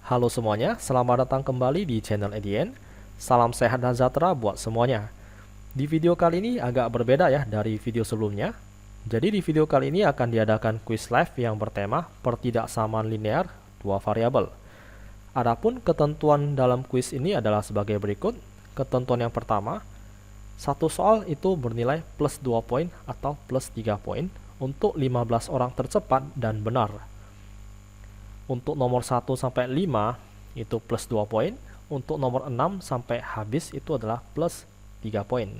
Halo semuanya, selamat datang kembali di channel EDN. Salam sehat dan sejahtera buat semuanya. Di video kali ini agak berbeda ya dari video sebelumnya. Jadi di video kali ini akan diadakan quiz live yang bertema pertidaksamaan linear dua variabel. Adapun ketentuan dalam quiz ini adalah sebagai berikut. Ketentuan yang pertama, satu soal itu bernilai plus 2 poin atau plus 3 poin untuk 15 orang tercepat dan benar. Untuk nomor 1 sampai 5 itu plus 2 poin, untuk nomor 6 sampai habis itu adalah plus 3 poin.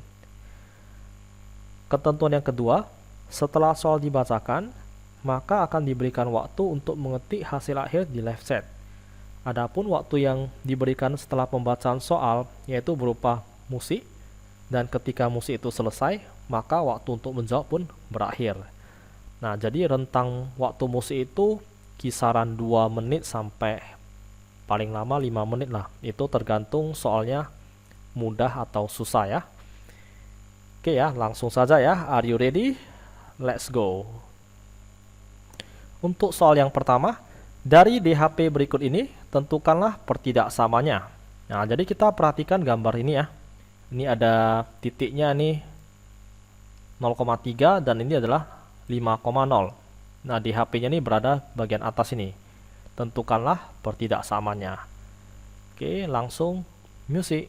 Ketentuan yang kedua, setelah soal dibacakan, maka akan diberikan waktu untuk mengetik hasil akhir di live chat. Adapun waktu yang diberikan setelah pembacaan soal yaitu berupa musik, dan ketika musik itu selesai, maka waktu untuk menjawab pun berakhir. Nah, jadi rentang waktu musik itu kisaran 2 menit sampai paling lama 5 menit lah. Itu tergantung soalnya mudah atau susah ya. Oke ya, langsung saja ya. Are you ready? Let's go. Untuk soal yang pertama, dari DHP berikut ini tentukanlah pertidaksamanya. Nah, jadi kita perhatikan gambar ini ya. Ini ada titiknya nih 0,3 dan ini adalah 5,0. Nah, di HP-nya ini berada bagian atas ini. Tentukanlah pertidaksamanya. Oke, langsung musik.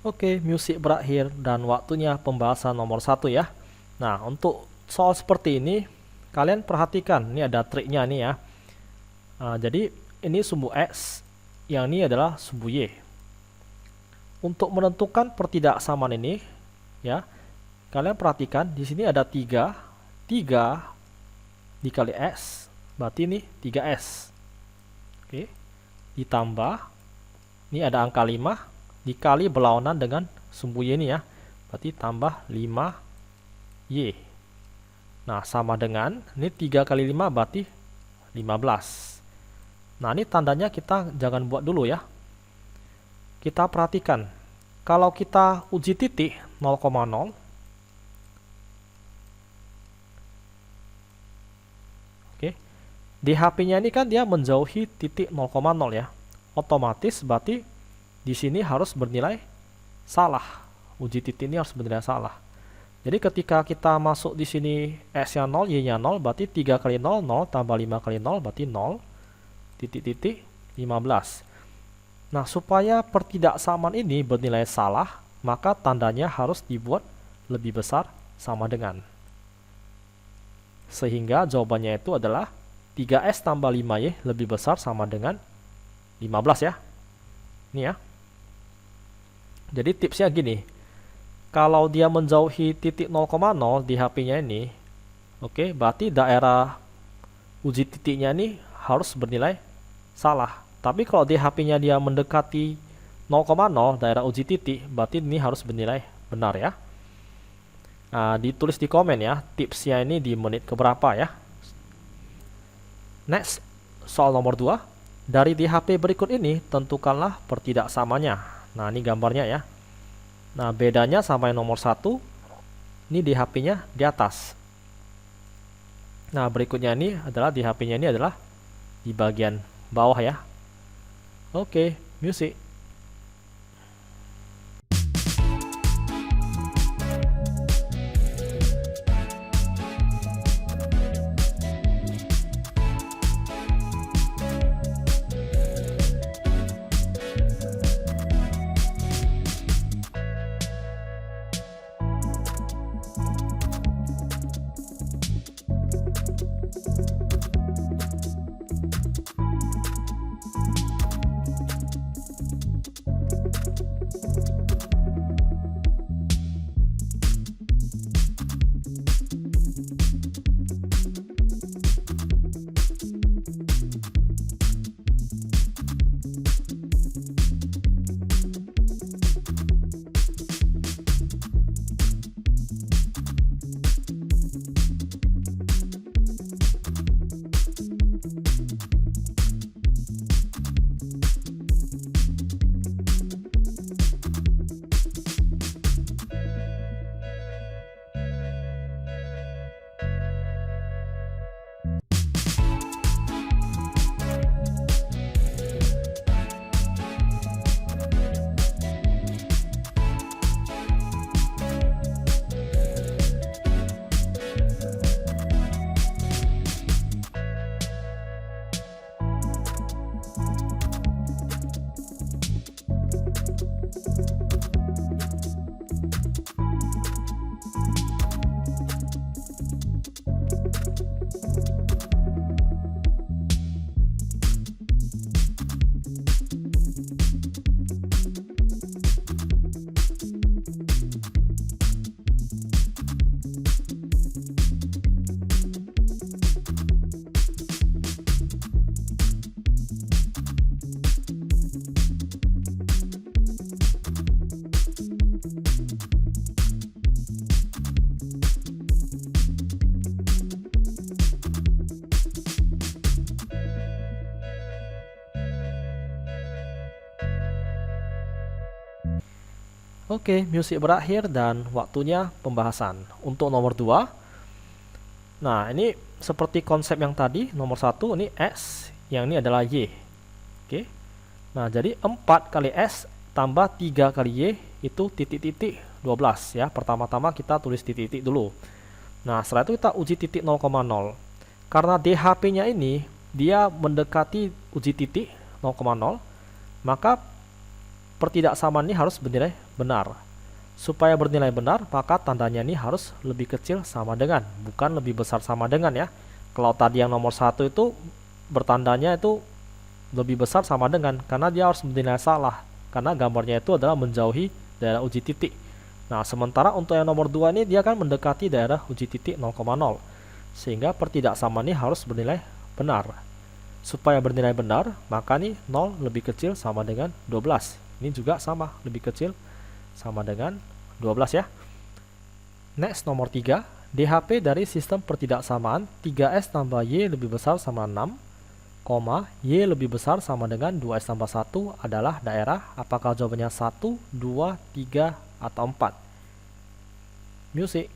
Oke, musik berakhir dan waktunya pembahasan nomor 1 ya. Nah, untuk soal seperti ini, kalian perhatikan, ini ada triknya nih ya. Jadi, ini sumbu X, yang ini adalah sumbu Y. Untuk menentukan pertidaksamaan ini, ya, kalian perhatikan, di sini ada 3 dikali X, berarti ini 3S. Oke, ditambah, ini ada angka 5, dikali berlawanan dengan sumbu Y ini ya, berarti tambah 5Y. Nah, sama dengan ini 3 kali 5 berarti 15. Nah, ini tandanya kita jangan buat dulu ya. Kita perhatikan, kalau kita uji titik 0,0, oke, di HP-nya ini kan dia menjauhi titik 0,0 ya, otomatis berarti di sini harus bernilai salah. Uji titik ini harus bernilai salah. Jadi ketika kita masuk di sini X-nya 0, Y-nya 0, berarti 3 kali 0, 0, tambah 5 kali 0, berarti 0. titik-titik 15. Nah, supaya pertidaksamaan ini bernilai salah, maka tandanya harus dibuat lebih besar sama dengan. Sehingga jawabannya itu adalah 3S tambah 5Y lebih besar sama dengan 15 ya. Ini ya. Jadi tipsnya gini. Kalau dia menjauhi titik 0,0 di HP-nya ini, oke, berarti daerah uji titiknya ini harus bernilai salah. Tapi kalau di HP-nya dia mendekati 0,0 daerah uji titik, berarti ini harus bernilai benar ya. Nah, ditulis di komen ya, tipsnya ini di menit keberapa ya. Next, soal nomor 2. Dari di HP berikut ini, tentukanlah pertidaksamanya. Nah, ini gambarnya ya. Nah, bedanya sama yang nomor 1, ini di HP-nya di atas. Nah, berikutnya ini adalah di HP-nya ini adalah di bagian bawah ya. Oke, music. Oke, musik berakhir dan waktunya pembahasan. Untuk nomor 2, nah ini seperti konsep yang tadi, nomor 1 ini S, yang ini adalah Y. Oke, nah jadi 4 kali S tambah 3 kali Y itu titik-titik 12 ya. Pertama-tama kita tulis titik-titik dulu. Nah, setelah itu kita uji titik 0,0. Karena DHP-nya ini dia mendekati uji titik 0,0, maka pertidaksamaan ini harus bernilai benar. Supaya bernilai benar, maka tandanya ini harus lebih kecil sama dengan, bukan lebih besar sama dengan ya. Kalau tadi yang nomor 1 itu bertandanya itu lebih besar sama dengan, karena dia harus bernilai salah, karena gambarnya itu adalah menjauhi daerah uji titik. Nah, sementara untuk yang nomor 2 ini dia kan mendekati daerah uji titik 0,0, sehingga pertidaksamaan ini harus bernilai benar. Supaya bernilai benar, maka nih 0 lebih kecil sama dengan 12. Ini juga sama, lebih kecil sama dengan 12 ya. Next, nomor 3. DHP dari sistem pertidaksamaan 3S tambah Y lebih besar sama 6, Y lebih besar sama dengan 2S tambah 1 adalah daerah. Apakah jawabannya 1, 2, 3, atau 4? Music.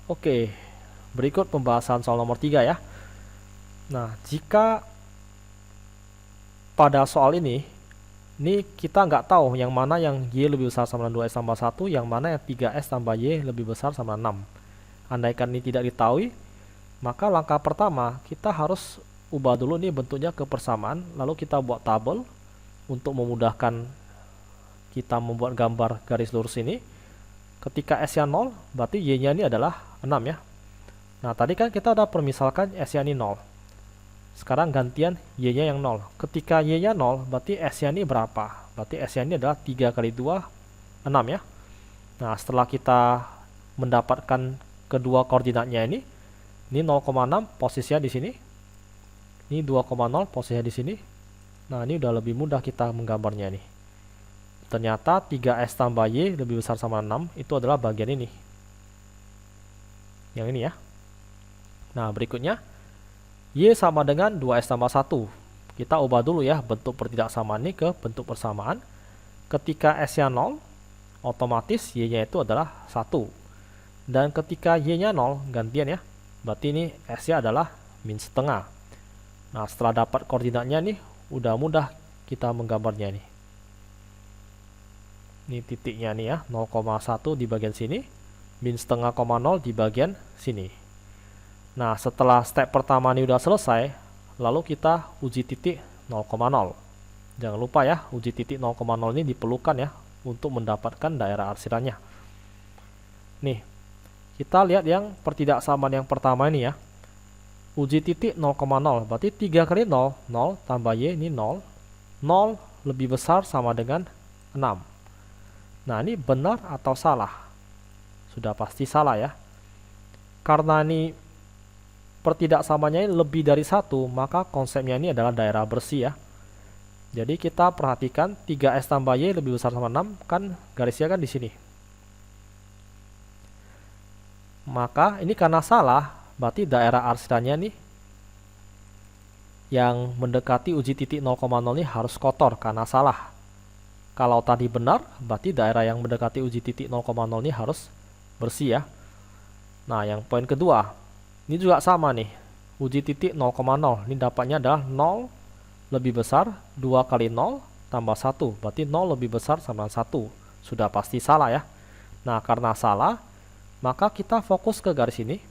Oke, berikut pembahasan soal nomor 3 ya. Nah, jika pada soal ini kita nggak tahu yang mana yang Y lebih besar sama dengan 2S tambah 1, yang mana yang 3S tambah Y lebih besar sama 6. Andaikan ini tidak diketahui, maka langkah pertama kita harus ubah dulu nih bentuknya ke persamaan, lalu kita buat tabel untuk memudahkan kita membuat gambar garis lurus ini. Ketika S-nya 0, berarti Y-nya ini adalah 6 ya. Nah, tadi kan kita udah permisalkan S-nya ini 0. Sekarang gantian Y-nya yang 0. Ketika Y-nya 0, berarti S-nya ini berapa? Berarti S-nya ini adalah 3 kali 2, 6 ya. Nah, setelah kita mendapatkan kedua koordinatnya ini 0,6 posisinya di sini. Ini 2,0 posisinya di sini. Nah, ini udah lebih mudah kita menggambarnya nih. Ternyata 3S tambah Y lebih besar sama 6 itu adalah bagian ini. Yang ini ya. Nah, berikutnya Y sama dengan 2S tambah 1. Kita ubah dulu ya bentuk pertidaksamaan ini ke bentuk persamaan. Ketika S-nya 0, otomatis Y-nya itu adalah 1. Dan ketika Y-nya 0, gantian ya. Berarti ini S-nya adalah min setengah. Nah, setelah dapat koordinatnya nih, udah mudah kita menggambarnya nih. Ini titiknya nih ya, 0,1 di bagian sini, min setengah, 0 di bagian sini. Nah, setelah step pertama ini udah selesai, lalu kita uji titik 0,0. Jangan lupa ya, uji titik 0,0 ini diperlukan ya untuk mendapatkan daerah arsirannya. Nih, kita lihat yang pertidaksamaan yang pertama ini ya. Uji titik 0,0, berarti 3 kali 0, 0 tambah Y ini 0. 0 lebih besar sama dengan 6. Nah, ini benar atau salah? Sudah pasti salah ya. Karena ini pertidaksamanya lebih dari 1, maka konsepnya ini adalah daerah bersih ya. Jadi kita perhatikan 3S tambah Y lebih besar sama 6, kan garisnya kan di sini. Maka ini karena salah, berarti daerah arsirannya nih yang mendekati uji titik 0,0 ini harus kotor karena salah. Kalau tadi benar, berarti daerah yang mendekati uji titik 0,0 ini harus bersih ya. Nah, yang poin kedua, ini juga sama nih. Uji titik 0,0, ini dapatnya adalah 0 lebih besar 2 kali 0 tambah 1. Berarti 0 lebih besar sama 1. Sudah pasti salah ya. Nah, karena salah, maka kita fokus ke garis ini.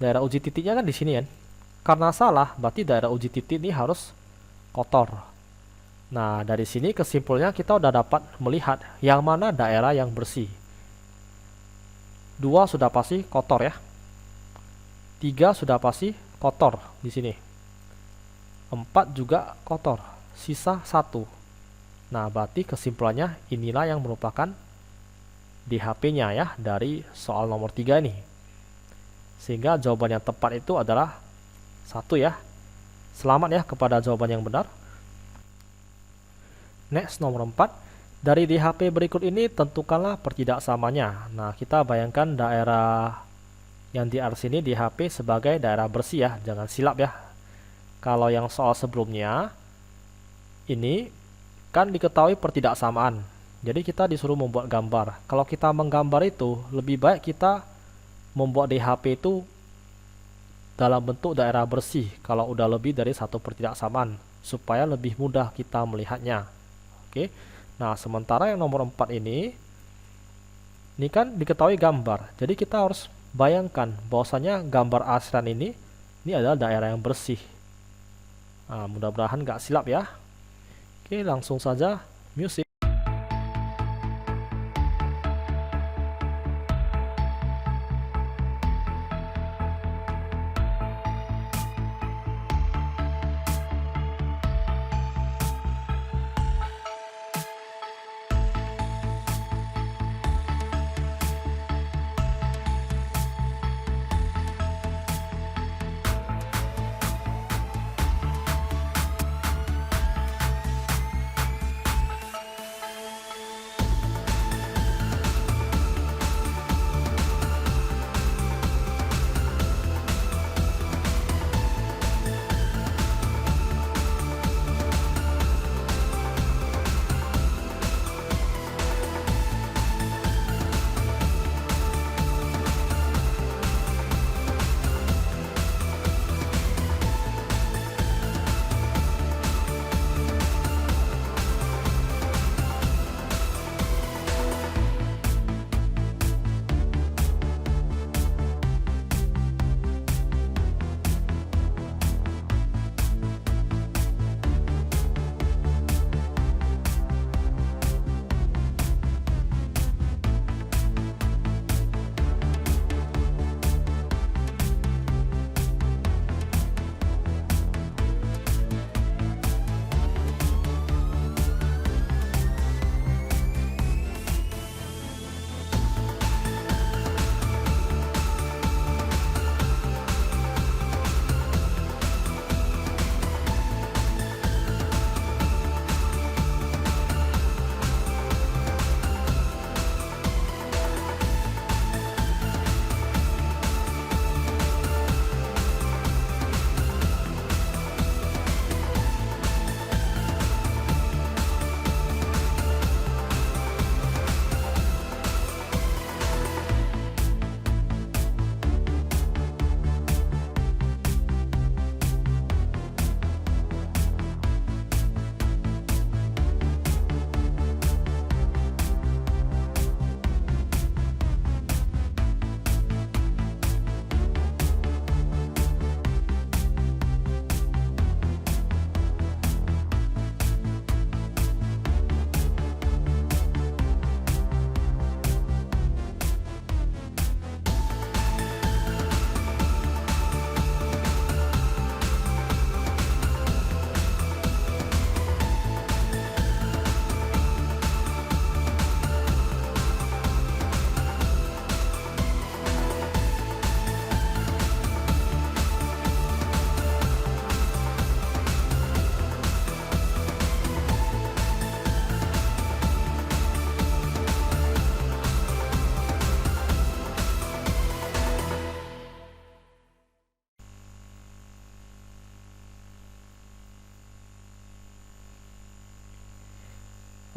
Daerah uji titiknya kan di sini kan. Karena salah, berarti daerah uji titik ini harus kotor. Nah, dari sini kesimpulannya kita udah dapat melihat yang mana daerah yang bersih. 2 sudah pasti kotor ya. 3 sudah pasti kotor di sini. 4 juga kotor. Sisa 1. Nah, berarti kesimpulannya inilah yang merupakan DHP-nya ya dari soal nomor 3 ini. Sehingga jawaban yang tepat itu adalah 1 ya. Selamat ya kepada jawaban yang benar. Next, nomor 4. Dari DHP berikut ini tentukanlah pertidaksamanya. Nah, kita bayangkan daerah yang di sini DHP sebagai daerah bersih ya. Jangan silap ya. Kalau yang soal sebelumnya, ini kan diketahui pertidaksamaan. Jadi kita disuruh membuat gambar. Kalau kita menggambar itu, lebih baik kita membuat DHP itu dalam bentuk daerah bersih. Kalau udah lebih dari satu pertidaksamaan. Supaya lebih mudah kita melihatnya. Oke, nah sementara yang nomor 4 ini kan diketahui gambar. Jadi kita harus bayangkan bahwasanya gambar arsiran ini adalah daerah yang bersih. Nah, mudah-mudahan nggak silap ya. Oke, langsung saja music.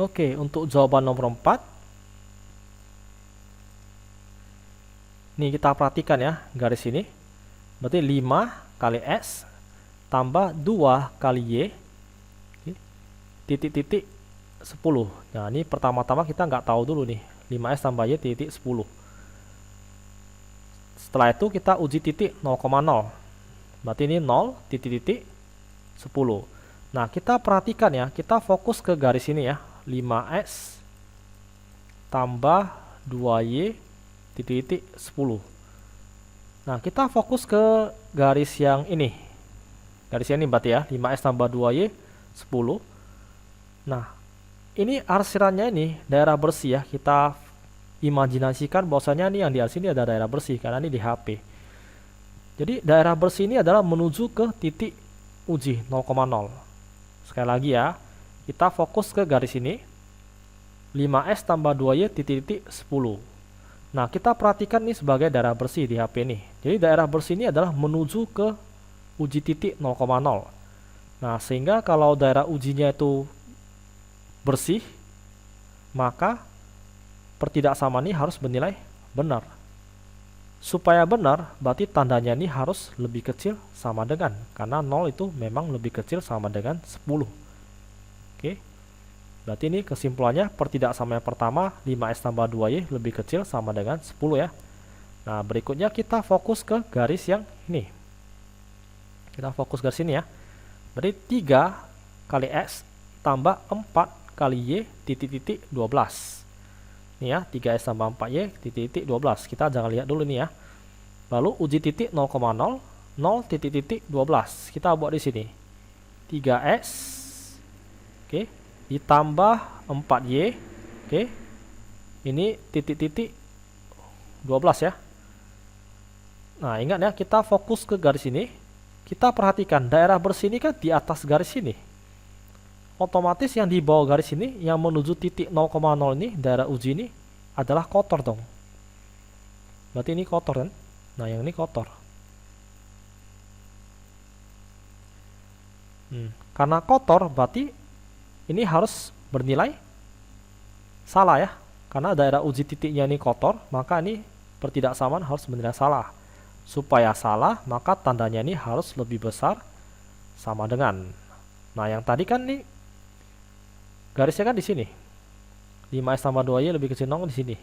Oke, untuk jawaban nomor 4, nih kita perhatikan ya, garis ini. Berarti 5 kali S tambah 2 kali Y, titik-titik 10. Nah, ini pertama-tama kita nggak tahu dulu nih, 5S tambah Y titik 10. Setelah itu kita uji titik 0,0. Berarti ini 0 titik-titik 10. Nah, kita perhatikan ya, kita fokus ke garis ini ya, 5S tambah 2Y titik-titik 10. Nah, kita fokus ke garis yang ini. Garis ini berarti ya, 5S tambah 2Y 10. Nah, ini arsirannya ini daerah bersih ya. Kita imajinasikan bahwasanya ini yang di arsiran ini ada daerah bersih karena ini di HP. Jadi daerah bersih ini adalah menuju ke titik uji 0,0. Sekali lagi ya, kita fokus ke garis ini, 5S tambah 2Y titik-titik 10. Nah, kita perhatikan nih sebagai daerah bersih di HP ini. Jadi daerah bersih ini adalah menuju ke uji titik 0,0. Nah, sehingga kalau daerah ujinya itu bersih, maka pertidaksamaan ini harus bernilai benar. Supaya benar, berarti tandanya ini harus lebih kecil sama dengan, karena 0 itu memang lebih kecil sama dengan 10. Oke. Berarti ini kesimpulannya pertidaksamaan yang pertama, 5S tambah 2Y lebih kecil sama dengan 10 ya. Nah, berikutnya kita fokus ke garis yang ini. Kita fokus garis ini ya. Berarti 3 kali X tambah 4 kali Y titik-titik 12. Ini ya, 3S tambah 4Y titik-titik 12. Kita jangan lihat dulu nih ya. Lalu uji titik 0,0, 0 titik-titik 12. Kita buat di sini. 3S. Oke. Ditambah 4Y. Oke. Ini titik-titik 12 ya. Nah, ingat ya, kita fokus ke garis ini. Kita perhatikan daerah bersih ini kan di atas garis ini. Otomatis yang di bawah garis ini yang menuju titik 0,0 ini, daerah uji ini adalah kotor dong. Berarti ini kotor kan? Nah, yang ini kotor. Karena kotor berarti ini harus bernilai salah ya. Karena daerah uji titiknya ini kotor, maka ini pertidaksamaan harus bernilai salah. Supaya salah, maka tandanya ini harus lebih besar sama dengan. Nah, yang tadi kan nih garisnya kan di sini. 5S tambah 2Y lebih kecil 0 di sini.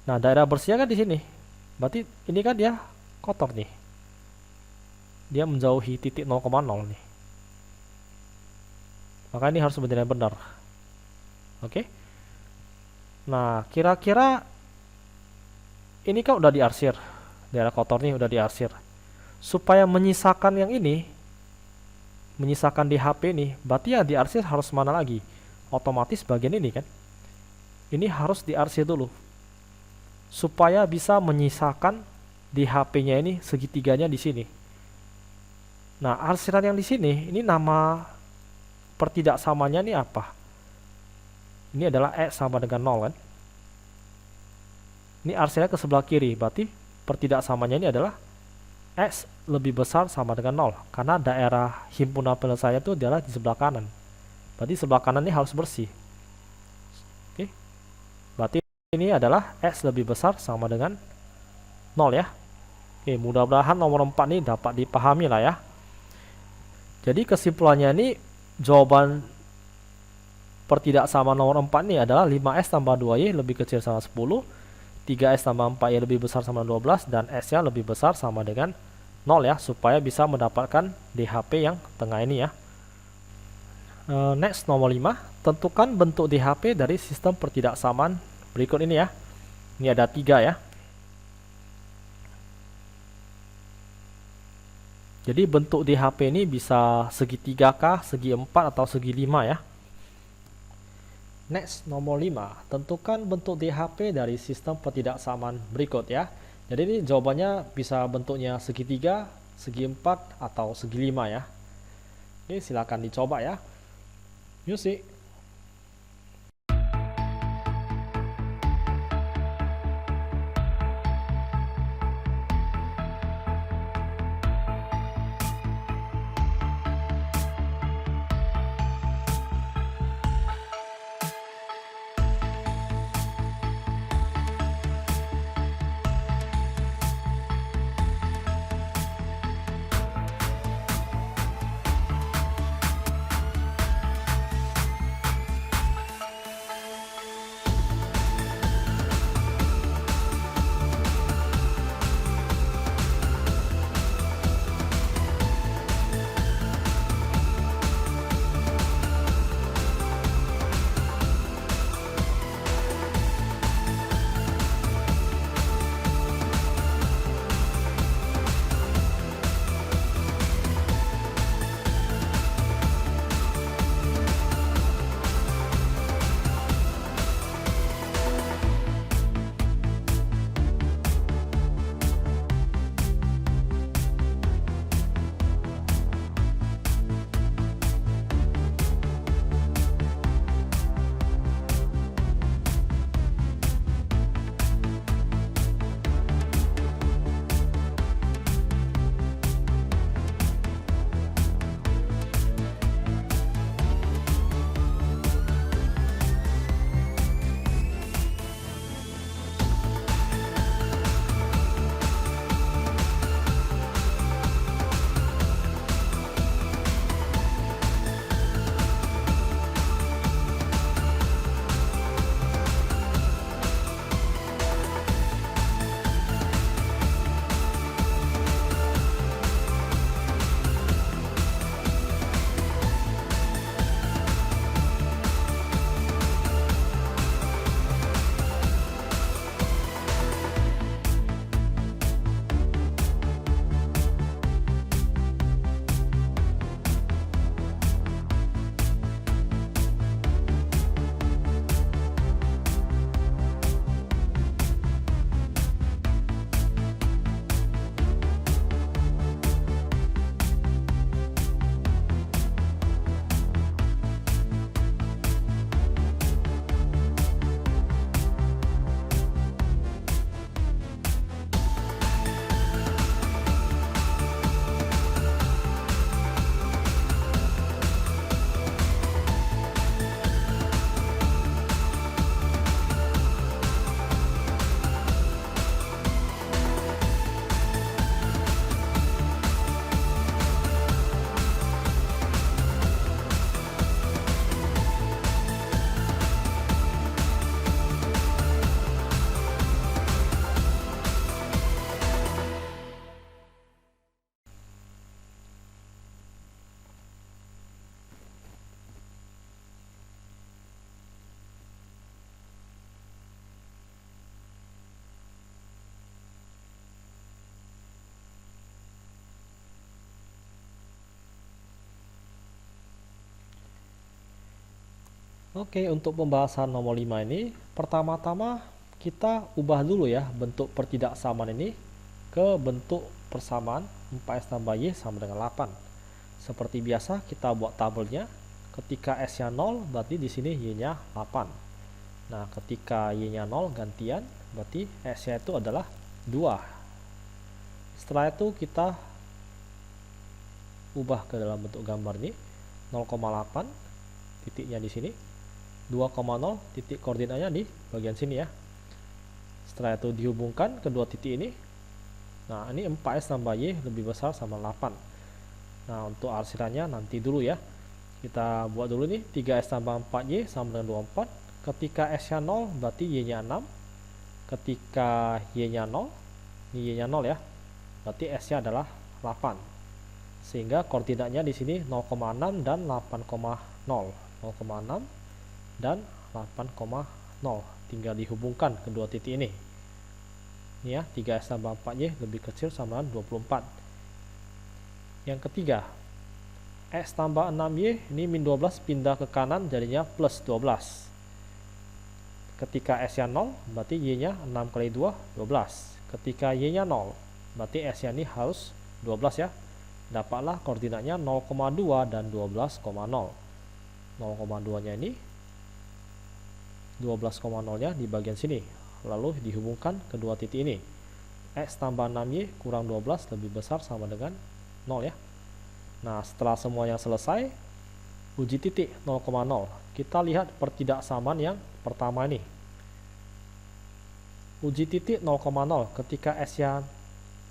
Nah, daerah bersihnya kan di sini. Berarti ini kan dia kotor nih. Dia menjauhi titik 0,0 nih. Maka ini harus bernilai benar. Oke. Nah, kira-kira ini kan udah diarsir. Daerah kotor nih udah diarsir. Supaya menyisakan yang ini, menyisakan di HP ini, berarti yang diarsir harus mana lagi? Otomatis bagian ini kan. Ini harus diarsir dulu. Supaya bisa menyisakan di HP-nya ini segitiganya di sini. Nah, arsiran yang di sini, ini nama pertidaksamanya ini apa? Ini adalah X sama dengan 0 kan? Ini arsirannya ke sebelah kiri, berarti pertidaksamanya ini adalah X lebih besar sama dengan 0. Karena daerah himpunan penyelesaian itu adalah di sebelah kanan. Berarti sebelah kanan ini harus bersih. Oke. Berarti ini adalah X lebih besar sama dengan 0 ya. Oke, mudah-mudahan nomor 4 ini dapat dipahami lah ya. Jadi kesimpulannya ini, jawaban pertidaksamaan nomor 4 ini adalah 5S tambah 2Y lebih kecil sama 10, 3S tambah 4Y lebih besar sama 12, dan S-nya lebih besar sama dengan 0 ya, supaya bisa mendapatkan DHP yang tengah ini ya. Next, nomor 5, tentukan bentuk DHP dari sistem pertidaksamaan berikut ini ya. Ini ada 3 ya. Jadi bentuk DHP ini bisa segitiga kah, segi 4 atau segi 5 ya. Next, nomor 5, tentukan bentuk DHP dari sistem pertidaksamaan berikut ya. Jadi ini jawabannya bisa bentuknya segitiga, segi 4 atau segi 5 ya. Oke, silakan dicoba ya. Music. Oke, untuk pembahasan nomor 5 ini, pertama-tama kita ubah dulu ya bentuk pertidaksamaan ini ke bentuk persamaan 4S tambah Y sama dengan 8. Seperti biasa kita buat tabelnya. Ketika S-nya 0, berarti di sini Y-nya 8. Nah, ketika Y-nya 0 gantian, berarti S-nya itu adalah 2. Setelah itu kita ubah ke dalam bentuk gambar ini 0,8 titiknya di sini, 2,0 titik koordinatnya di bagian sini ya. Setelah itu dihubungkan kedua titik ini. Nah, ini 4S tambah Y lebih besar sama 8. Nah, untuk arsirannya nanti dulu ya. Kita buat dulu nih, 3S tambah 4Y sama dengan 24. Ketika S-nya 0, berarti Y-nya 6. Ketika Y-nya 0, ini Y-nya 0 ya, berarti S-nya adalah 8. Sehingga koordinatnya di sini 0,6 dan 8,0. 0,6 dan 8,0. Tinggal dihubungkan kedua titik ini. Ini ya, 3S tambah 4Y lebih kecil sama dengan 24. Yang ketiga, S tambah 6Y, ini min 12 pindah ke kanan jadinya plus 12. Ketika S-nya 0, berarti Y-nya 6 kali 2, 12. Ketika Y-nya 0, berarti S-nya ini harus 12 ya. Dapatlah koordinatnya 0,2 dan 12,0. 0,2-nya ini, 12,0-nya di bagian sini. Lalu dihubungkan kedua titik ini. X tambah 6Y kurang 12 lebih besar sama dengan 0 ya. Nah, setelah semuanya selesai, uji titik 0,0. Kita lihat pertidaksamaan yang pertama ini. Uji titik 0,0 ketika S-nya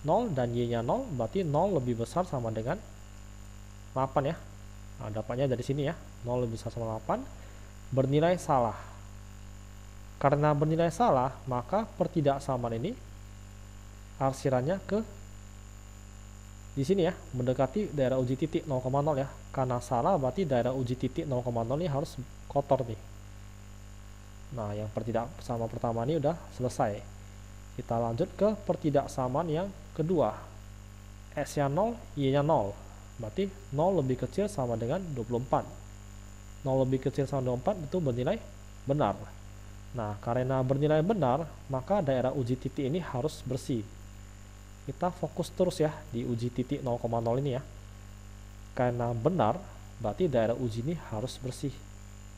0 dan Y-nya 0, berarti 0 lebih besar sama dengan 8 ya. Nah, dapatnya dari sini ya, 0 lebih besar sama 8, bernilai salah. Karena bernilai salah, maka pertidaksamaan ini arsirannya ke di sini ya, mendekati daerah uji titik 0,0 ya. Karena salah, berarti daerah uji titik 0,0 ini harus kotor nih. Nah, yang pertidaksamaan pertama ini udah selesai. Kita lanjut ke pertidaksamaan yang kedua. S-nya 0, Y-nya 0. Berarti 0 lebih kecil sama dengan 24. 0 lebih kecil sama 24 itu bernilai benar. Nah, karena bernilai benar, maka daerah uji titik ini harus bersih. Kita fokus terus ya di uji titik 0,0 ini ya. Karena benar, berarti daerah uji ini harus bersih.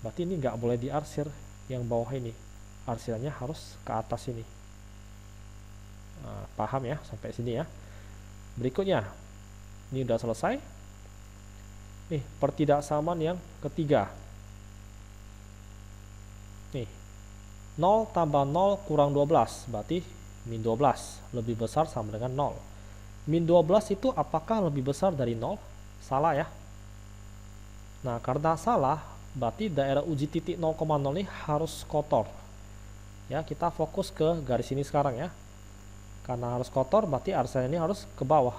Berarti ini nggak boleh diarsir yang bawah ini. Arsirannya harus ke atas ini. Nah, paham ya sampai sini ya. Berikutnya, ini udah selesai. Nih, pertidaksamaan yang ketiga. Nih, 0 tambah 0 kurang 12, berarti min 12 lebih besar sama dengan 0. Min 12 itu apakah lebih besar dari 0? Salah ya. Nah, karena salah, berarti daerah uji titik 0,0 ini harus kotor. Ya, kita fokus ke garis ini sekarang ya. Karena harus kotor, berarti arsiran ini harus ke bawah.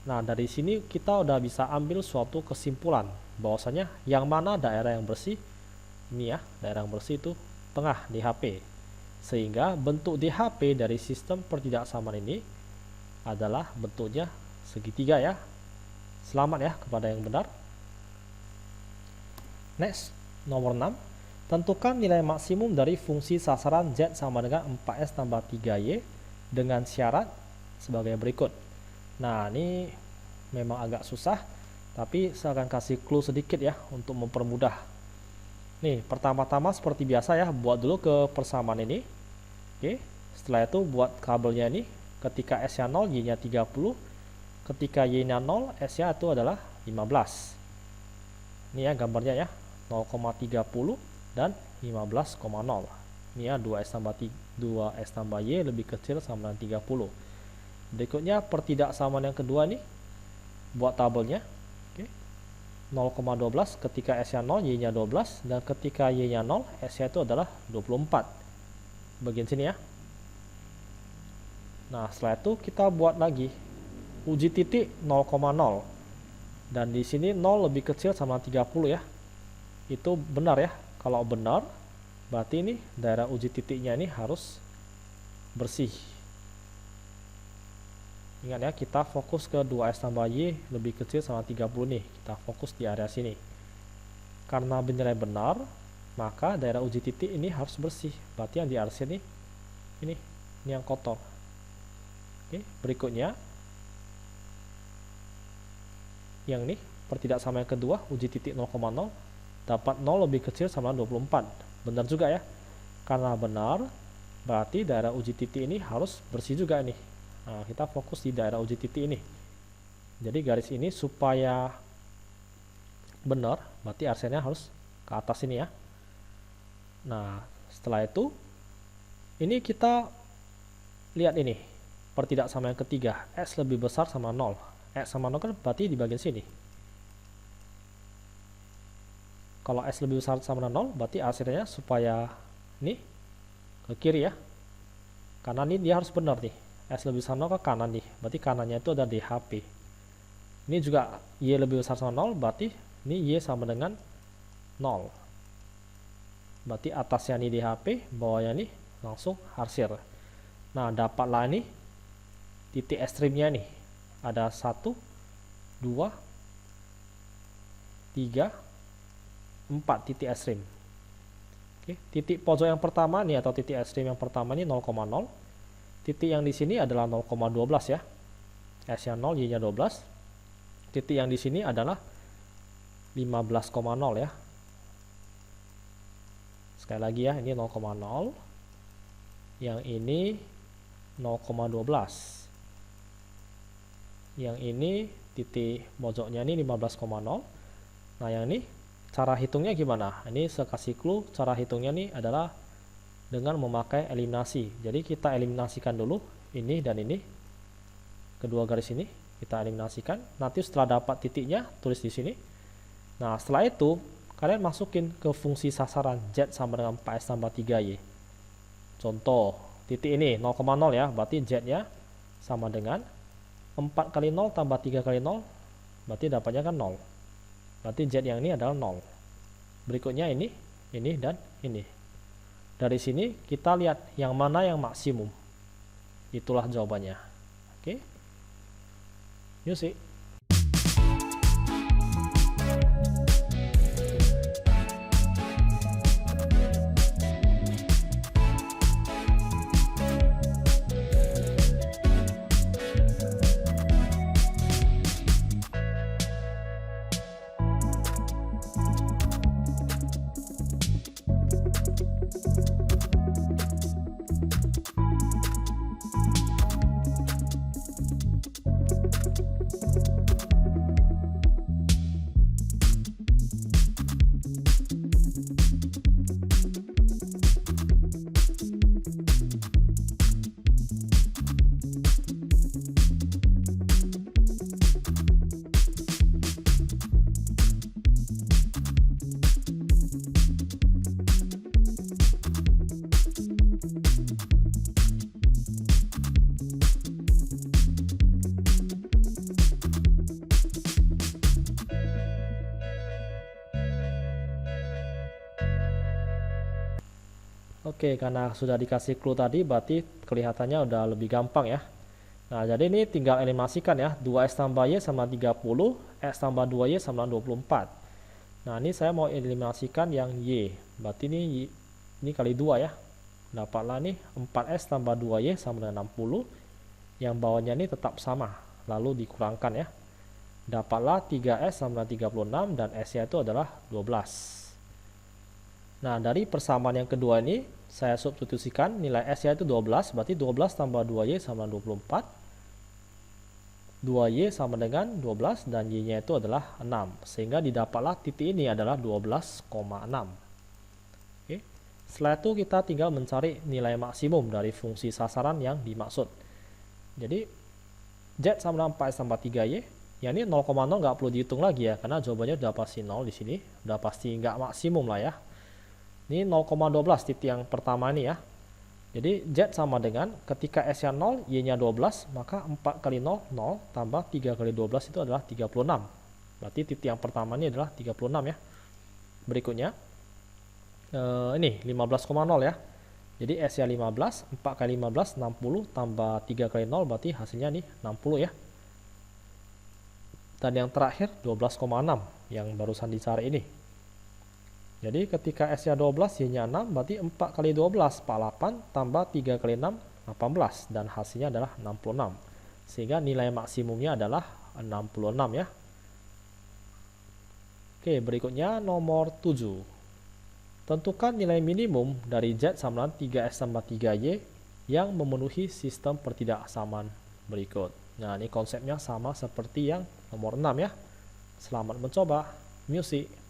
Nah, dari sini kita udah bisa ambil suatu kesimpulan bahwasanya yang mana daerah yang bersih. Ini ya, daerah yang bersih itu tengah di HP. Sehingga bentuk di HP dari sistem pertidaksamaan ini adalah bentuknya segitiga ya. Selamat ya kepada yang benar. Next, nomor 6. Tentukan nilai maksimum dari fungsi sasaran Z sama dengan 4S tambah 3Y dengan syarat sebagai berikut. Nah, ini memang agak susah, tapi saya akan kasih clue sedikit ya untuk mempermudah. Nih, pertama-tama seperti biasa ya, buat dulu ke persamaan ini. Oke, setelah itu buat kabelnya ini. Ketika S-nya 0, Y-nya 30. Ketika Y-nya 0, S-nya itu adalah 15. Ini ya gambarnya ya, 0,30 dan 15,0. Ini ya, 2S tambah Y lebih kecil sama dengan 30. Berikutnya pertidaksamaan yang kedua nih, buat tabelnya. Oke. 0,12 ketika S-nya 0, Y-nya 12, dan ketika Y-nya 0, S-nya itu adalah 24. Bagian sini ya. Nah, setelah itu kita buat lagi uji titik 0,0. Dan di sini 0 lebih kecil sama 30 ya. Itu benar ya. Kalau benar, berarti ini daerah uji titiknya ini harus bersih. Ingat ya, kita fokus ke 2S tambah Y lebih kecil sama 30 nih. Kita fokus di area sini. Karena bernilai benar, maka daerah uji titik ini harus bersih. Berarti yang diarsir ini yang kotor. Oke, berikutnya yang ini pertidaksamaan yang kedua, uji titik 0,0 dapat 0 lebih kecil sama 24. Benar juga ya. Karena benar, berarti daerah uji titik ini harus bersih juga nih. Nah, kita fokus di daerah uji titik ini. Jadi garis ini supaya benar, berarti arsennya harus ke atas ini ya. Nah, setelah itu ini kita lihat ini pertidaksamaan yang ketiga, X lebih besar sama 0. X sama 0 kan berarti di bagian sini. Kalau X lebih besar sama 0, berarti arsennya supaya ini ke kiri ya. Karena ini dia harus benar nih. X lebih besar 0 ke kanan nih. Berarti kanannya itu ada di HP. Ini juga Y lebih besar sama 0, berarti ini Y sama dengan 0. Berarti atasnya ini di HP, bawahnya ini langsung arsir. Nah, dapatlah ini titik ekstrimnya nih. Ada 1, 2, 3, 4 titik ekstrim. Oke, titik pojok yang pertama nih atau titik ekstrim yang pertama ini 0,0. Titik yang di sini adalah 0,12 ya. S-nya 0, Y-nya 12. Titik yang di sini adalah 15,0 ya. Sekali lagi ya, ini 0,0. Yang ini 0,12. Yang ini titik pojoknya ini 15,0. Nah, yang ini cara hitungnya gimana? Ini saya kasih clue, cara hitungnya nih adalah dengan memakai eliminasi. Jadi kita eliminasikan dulu ini dan ini. Kedua garis ini kita eliminasikan. Nanti setelah dapat titiknya, tulis di sini. Nah, setelah itu kalian masukin ke fungsi sasaran Z sama dengan 4S tambah 3Y. Contoh, titik ini 0,0 ya, berarti Z-nya sama dengan 4 kali 0 tambah 3 kali 0, berarti dapatnya kan 0. Berarti Z yang ini adalah 0. Berikutnya ini dan ini. Dari sini kita lihat yang mana yang maksimum. Itulah jawabannya. Oke. Yuk sih. Oke, karena sudah dikasih clue tadi, berarti kelihatannya udah lebih gampang ya. Nah, jadi ini tinggal animasikan ya. 2S tambah Y sama 30, X tambah 2Y sama 24. Nah, ini saya mau eliminasikan yang Y. Berarti ini kali 2 ya. Dapatlah nih 4S tambah 2Y sama dengan 60. Yang bawahnya ini tetap sama, lalu dikurangkan ya. Dapatlah 3S sama dengan 36 dan S-nya itu adalah 12. Nah, dari persamaan yang kedua ini, saya substitusikan nilai S-nya itu 12, berarti 12 tambah 2Y sama 24. 2Y sama dengan 12 dan Y-nya itu adalah 6. Sehingga didapatlah titik ini adalah 12,6. Oke. Setelah itu kita tinggal mencari nilai maksimum dari fungsi sasaran yang dimaksud. Jadi, Z sama dengan 4S tambah 3Y. Ya, ini 0,0 nggak perlu dihitung lagi ya, karena jawabannya udah pasti 0 di sini. Udah pasti nggak maksimum lah ya. Ini 0,12 titik yang pertama ini ya. Jadi Z sama dengan ketika S-nya 0, Y-nya 12, maka 4 kali 0, 0, tambah 3 kali 12 itu adalah 36. Berarti titik yang pertama ini adalah 36 ya. Berikutnya, ini 15,0 ya. Jadi S-nya 15, 4 kali 15, 60, tambah 3 kali 0, berarti hasilnya nih 60 ya. Dan yang terakhir 12,6 yang barusan dicari ini. Jadi ketika S-nya 12, Y-nya 6, berarti 4 kali 12, 48, tambah 3 kali 6, 18. Dan hasilnya adalah 66. Sehingga nilai maksimumnya adalah 66 ya. Oke, berikutnya nomor 7. Tentukan nilai minimum dari Z sama dengan 3S tambah 3Y yang memenuhi sistem pertidaksamaan berikut. Nah, ini konsepnya sama seperti yang nomor 6 ya. Selamat mencoba. Music.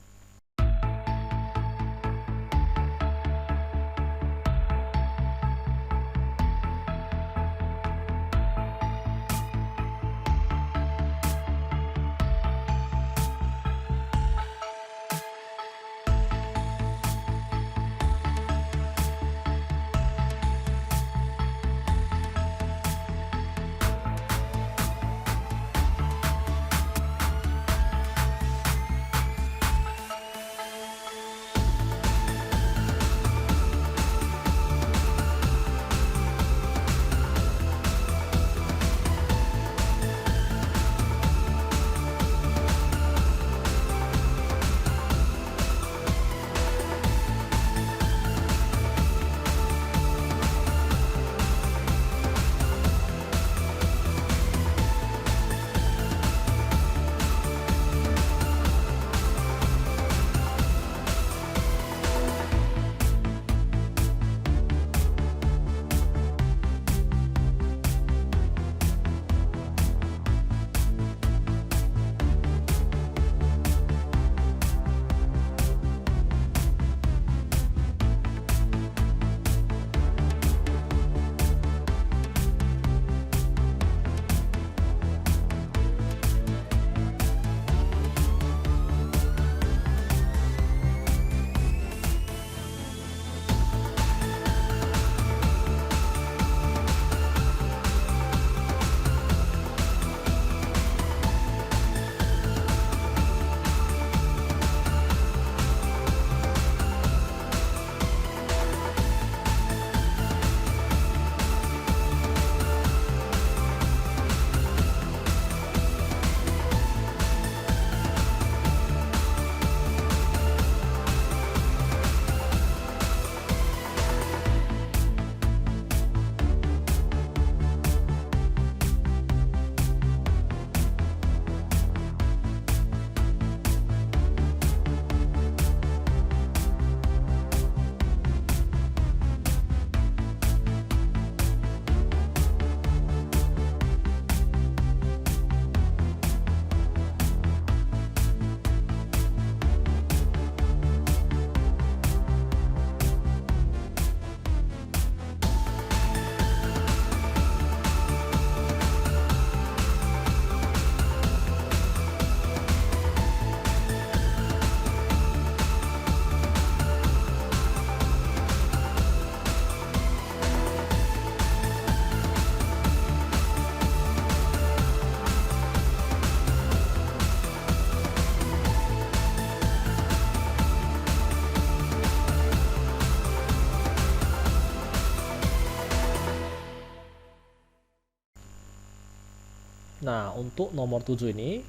Nah, untuk nomor 7 ini,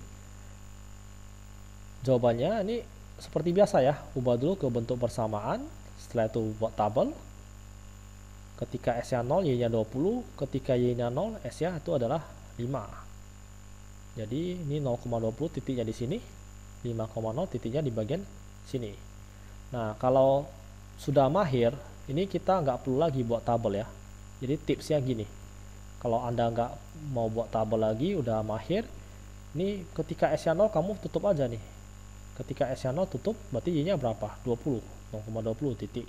jawabannya ini seperti biasa ya. Ubah dulu ke bentuk persamaan, setelah itu buat tabel. Ketika S-nya 0, Y-nya 20, ketika Y-nya 0, S-nya itu adalah 5. Jadi ini 0,20 titiknya di sini, 5,0 titiknya di bagian sini. Nah, kalau sudah mahir, ini kita nggak perlu lagi buat tabel ya. Jadi tipsnya gini, kalau Anda nggak mau buat tabel lagi, udah mahir, ini ketika S-nya 0 kamu tutup aja nih. Ketika S-nya 0 tutup, berarti Y-nya berapa? 20, 0,20 titik.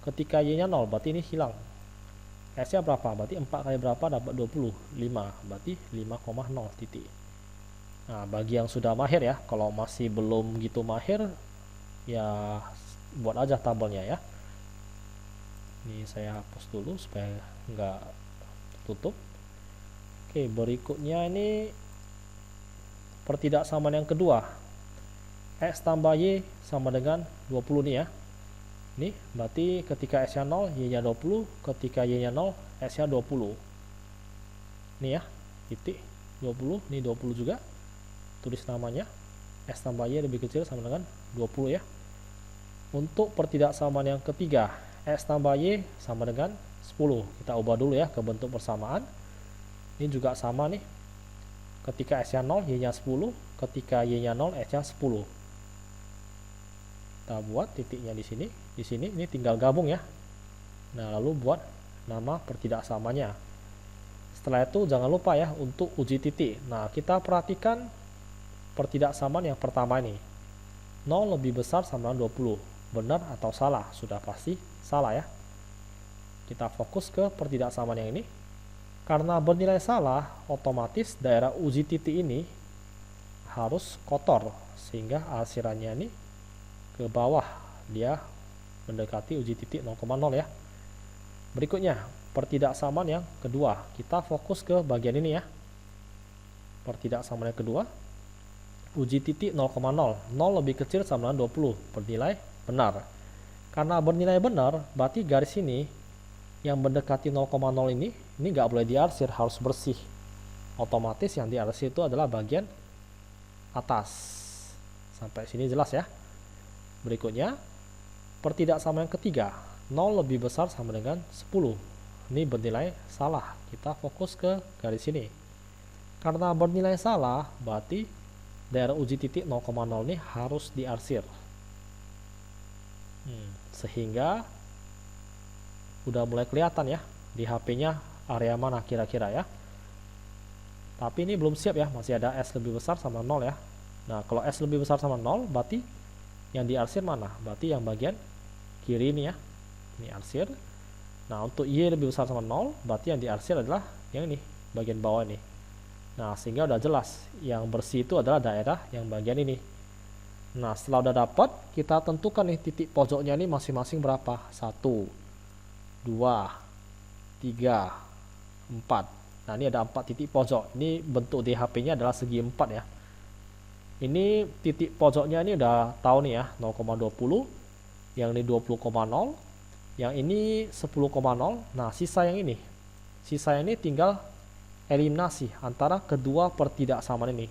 Ketika Y-nya 0, berarti ini hilang. S-nya berapa? Berarti 4 kali berapa dapat 20? 5, berarti 5,0 titik. Nah, bagi yang sudah mahir ya, kalau masih belum gitu mahir, ya buat aja tabelnya ya. Ini saya hapus dulu supaya nggak tutup. Oke, berikutnya ini pertidaksamaan yang kedua. X tambah Y sama dengan 20 nih ya. Ini berarti ketika S-nya 0, Y-nya 20, ketika Y-nya 0, S-nya 20. Ini ya, titik 20, ini 20 juga. Tulis namanya. S tambah Y lebih kecil sama dengan 20 ya. Untuk pertidaksamaan yang ketiga, X tambah Y sama dengan 10. Kita ubah dulu ya ke bentuk persamaan. Ini juga sama nih. Ketika X-nya 0, Y-nya 10. Ketika Y-nya 0, X-nya 10. Kita buat titiknya di sini. Di sini ini tinggal gabung ya. Nah, lalu buat nama pertidaksamanya. Setelah itu jangan lupa ya untuk uji titik. Nah, kita perhatikan pertidaksamaan yang pertama ini. 0 lebih besar sama dengan 20. Benar atau salah? Sudah pasti salah ya. Kita fokus ke pertidaksamaan yang ini. Karena bernilai salah, otomatis daerah uji titik ini harus kotor. Sehingga arsirannya ini ke bawah. Dia mendekati uji titik 0,0 ya. Berikutnya, pertidaksamaan yang kedua. Kita fokus ke bagian ini ya. Pertidaksamaan yang kedua. Uji titik 0,0. 0 lebih kecil sama dengan 20. Bernilai benar. Karena bernilai benar, berarti garis ini yang mendekati 0,0 ini nggak boleh diarsir, harus bersih. Otomatis yang diarsir itu adalah bagian atas. Sampai sini jelas ya. Berikutnya, pertidaksamaan yang ketiga. 0 lebih besar sama dengan 10. Ini bernilai salah. Kita fokus ke garis ini. Karena bernilai salah, berarti daerah uji titik 0,0 ini harus diarsir. Sehingga udah mulai kelihatan ya di HP-nya area mana kira-kira ya. Tapi ini belum siap ya, masih ada S lebih besar sama 0 ya. Nah, kalau S lebih besar sama 0, berarti yang diarsir mana? Berarti yang bagian kiri ini ya. Ini arsir. Nah, untuk Y lebih besar sama 0, berarti yang diarsir adalah yang ini, bagian bawah ini. Nah, sehingga udah jelas yang bersih itu adalah daerah yang bagian ini. Nah, setelah udah dapat, kita tentukan nih titik pojoknya ini masing-masing berapa. 1, 2, 3, 4. Nah, ini ada 4 titik pojok. Ini bentuk di HP-nya adalah segi 4 ya. Ini titik pojoknya ini udah tahu nih ya, 0,20. Yang ini 20,0. Yang ini 10,0. Nah, sisa yang ini. Sisa yang ini tinggal eliminasi antara kedua pertidaksamaan ini.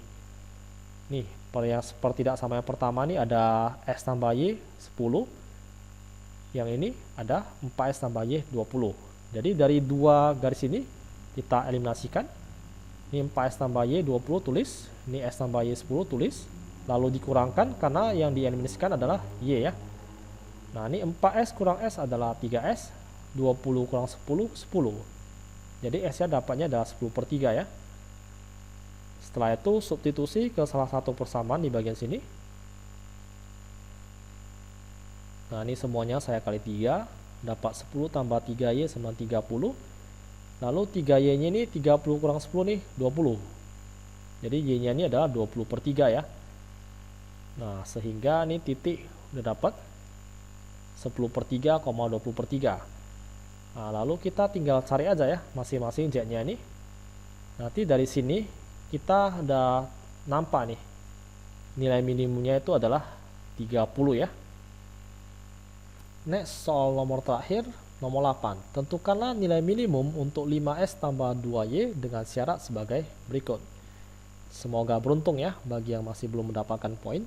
Nih, yang pertidaksamaan yang pertama ini ada X tambah Y 10. Yang ini ada 4X tambah Y 20. Jadi dari dua garis ini kita eliminasikan. Ini 4X tambah Y 20 tulis. Ini X tambah Y 10 tulis. Lalu dikurangkan karena yang dieliminasikan adalah Y ya. Nah, ini 4S kurang S adalah 3S. 20 kurang 10, 10. Jadi S-nya dapatnya adalah 10/3 ya. Setelah itu substitusi ke salah satu persamaan di bagian sini. Nah, ini semuanya saya kali 3. Dapat 10 tambah 3Y sama 30. Lalu 3Y-nya ini 30 kurang 10 nih, 20. Jadi Y-nya ini adalah 20/3 ya. Nah, sehingga ini titik udah dapat 10/3, 20/3. Nah, lalu kita tinggal cari aja ya masing-masing Z-nya ini. Nanti dari sini kita udah nampak nih nilai minimumnya itu adalah 30 ya. Next, soal nomor terakhir, nomor 8. Tentukanlah nilai minimum untuk 5S tambah 2Y dengan syarat sebagai berikut. Semoga beruntung ya bagi yang masih belum mendapatkan poin.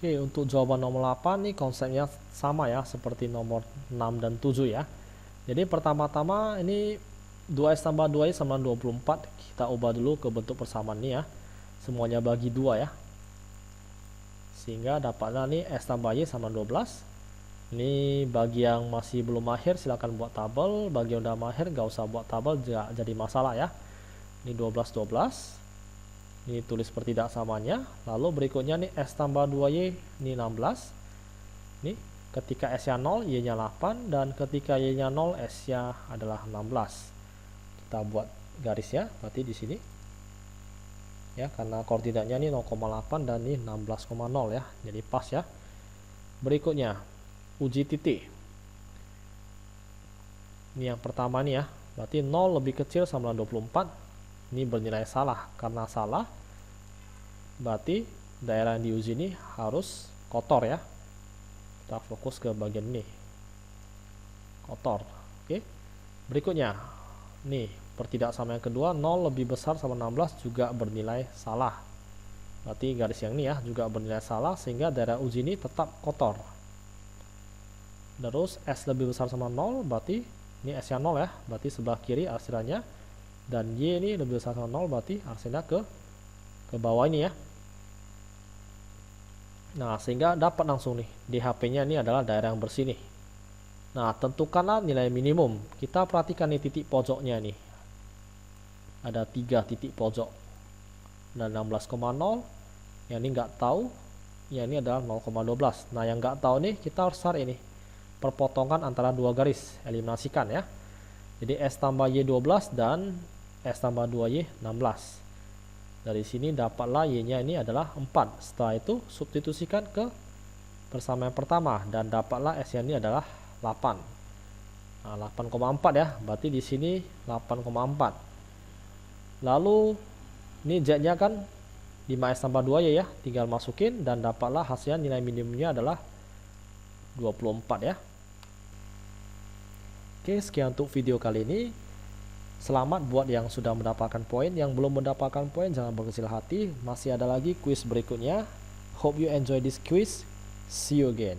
Oke, untuk jawaban nomor 8 nih konsepnya sama ya, seperti nomor 6 dan 7 ya. Jadi pertama-tama ini 2S tambah 2Y sama 24. Kita ubah dulu ke bentuk persamaan nih ya. Semuanya bagi 2 ya. Sehingga dapatnya nih S tambah Y sama 12. Ini bagi yang masih belum mahir silahkan buat tabel. Bagi yang udah mahir gak usah buat tabel, gak jadi masalah ya. Ini 12. Ini tulis pertidaksamanya. Lalu berikutnya nih S tambah 2Y ini 16. Nih ketika S nya 0 Y nya 8, dan ketika Y nya 0 S nya adalah 16. Kita buat garis ya, berarti di sini ya, karena koordinatnya ini 0,8 dan ini 16,0 ya, jadi pas ya. Berikutnya uji titik. Ini yang pertama nih ya, berarti 0 lebih kecil sama 24. Ini bernilai salah, karena salah berarti daerah yang diuji ini harus kotor ya. Kita fokus ke bagian ini, kotor. Oke, berikutnya nih pertidaksama yang kedua, 0 lebih besar sama 16 juga bernilai salah, berarti garis yang ini ya juga bernilai salah, sehingga daerah uji ini tetap kotor. Terus S lebih besar sama 0, berarti ini S nya 0 ya, berarti sebelah kiri arsirannya, dan Y ini lebih besar sama 0, berarti arsirannya ke bawah ini ya. Nah, sehingga dapat langsung nih di HP-nya ini adalah daerah yang bersih nih. Nah, tentukanlah nilai minimum. Kita perhatikan nih titik pojoknya nih. Ada 3 titik pojok. Dan 16,0. Yang ini nggak tahu. Yang ini adalah 0,12. Nah, yang nggak tahu nih kita harus cari ini perpotongan antara dua garis. Eliminasikan ya. Jadi S tambah Y 12 dan S tambah 2Y 16. Dari sini dapatlah Y-nya ini adalah 4. Setelah itu substitusikan ke persamaan pertama dan dapatlah S-nya ini adalah 8. Nah, 8,4 ya. Berarti di sini 8,4. Lalu ini Z-nya kan 5S tambah 2Y ya. Tinggal masukin dan dapatlah hasilnya nilai minimumnya adalah 24 ya. Oke, sekian untuk video kali ini. Selamat buat yang sudah mendapatkan poin. Yang belum mendapatkan poin jangan berkecil hati. Masih ada lagi kuis berikutnya. Hope you enjoy this quiz. See you again.